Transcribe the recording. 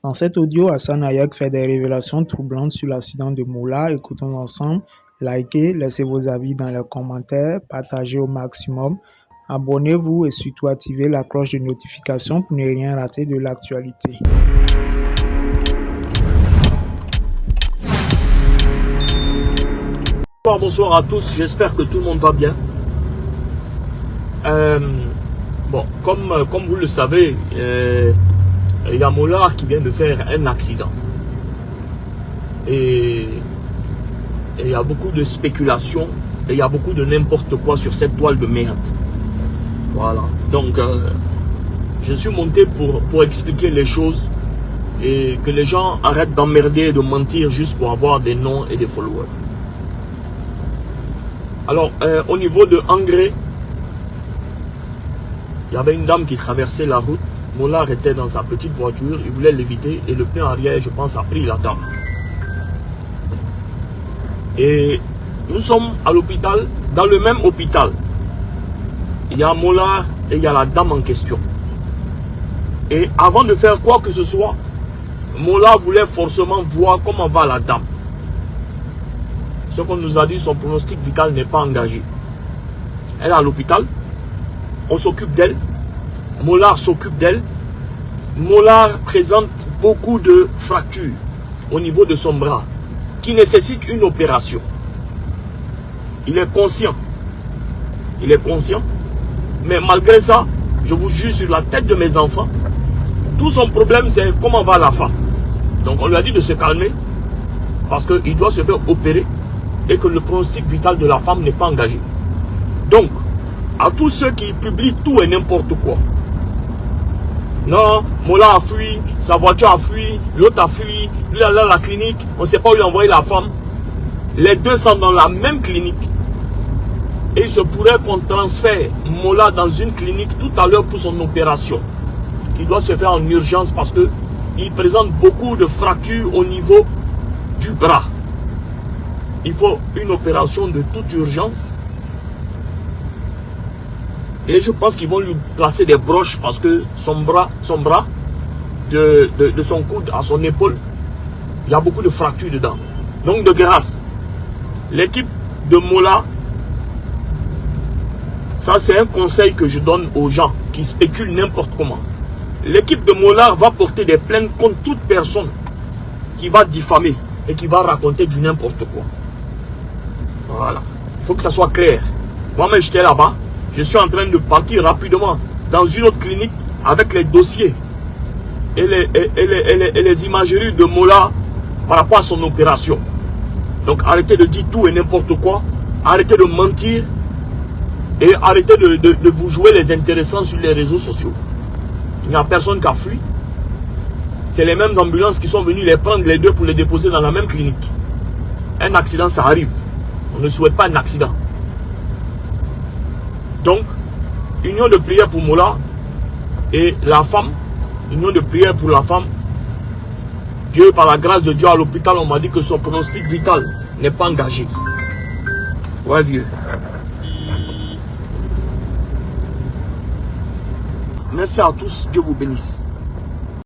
Dans cet audio, Hassan Ayak fait des révélations troublantes sur l'accident de Moula. Écoutons ensemble. Likez, laissez vos avis dans les commentaires, partagez au maximum. Abonnez-vous et surtout activez la cloche de notification pour ne rien rater de l'actualité. Bonsoir à tous, j'espère que tout le monde va bien. Comme vous le savez, il y a Moula qui vient de faire un accident. Et il y a beaucoup de spéculations, et il y a beaucoup de n'importe quoi sur cette toile de merde. Voilà, donc je suis monté pour expliquer les choses et que les gens arrêtent d'emmerder et de mentir juste pour avoir des noms et des followers. Alors, au niveau de Angré, il y avait une dame qui traversait la route. Moula était dans sa petite voiture, il voulait l'éviter et le pneu arrière, je pense, a pris la dame. Et nous sommes à l'hôpital, dans le même hôpital. Il y a Moula et il y a la dame en question. Et avant de faire quoi que ce soit, Moula voulait forcément voir comment va la dame. Ce qu'on nous a dit, son pronostic vital n'est pas engagé. Elle est à l'hôpital, on s'occupe d'elle, Moula s'occupe d'elle. Moula présente beaucoup de fractures au niveau de son bras qui nécessitent une opération. Il est conscient. Il est conscient. Mais malgré ça, je vous jure sur la tête de mes enfants, tout son problème c'est comment va la femme. Donc on lui a dit de se calmer parce qu'il doit se faire opérer et que le pronostic vital de la femme n'est pas engagé. Donc, à tous ceux qui publient tout et n'importe quoi. Non, Moula a fui, sa voiture a fui, l'autre a fui, lui a la clinique, on ne sait pas où il a envoyé la femme. Les deux sont dans la même clinique. Et il se pourrait qu'on transfère Moula dans une clinique tout à l'heure pour son opération, qui doit se faire en urgence parce qu'il présente beaucoup de fractures au niveau du bras. Il faut une opération de toute urgence. Et je pense qu'ils vont lui placer des broches parce que son bras de son coude à son épaule, il y a beaucoup de fractures dedans. Donc de grâce, l'équipe de Moula, ça c'est un conseil que je donne aux gens qui spéculent n'importe comment. L'équipe de Moula va porter des plaintes contre toute personne qui va diffamer et qui va raconter du n'importe quoi. Voilà, il faut que ça soit clair. Moi-même j'étais là-bas. Je suis en train de partir rapidement dans une autre clinique avec les dossiers et les imageries de Moula par rapport à son opération. Donc arrêtez de dire tout et n'importe quoi. Arrêtez de mentir. Et arrêtez de vous jouer les intéressants sur les réseaux sociaux. Il n'y a personne qui a fui. C'est les mêmes ambulances qui sont venues les prendre les deux pour les déposer dans la même clinique. Un accident, ça arrive. On ne souhaite pas un accident. Donc, union de prière pour Moula et la femme, union de prière pour la femme. Dieu, par la grâce de Dieu, à l'hôpital, on m'a dit que son pronostic vital n'est pas engagé. Ouais, vieux. Merci à tous, Dieu vous bénisse.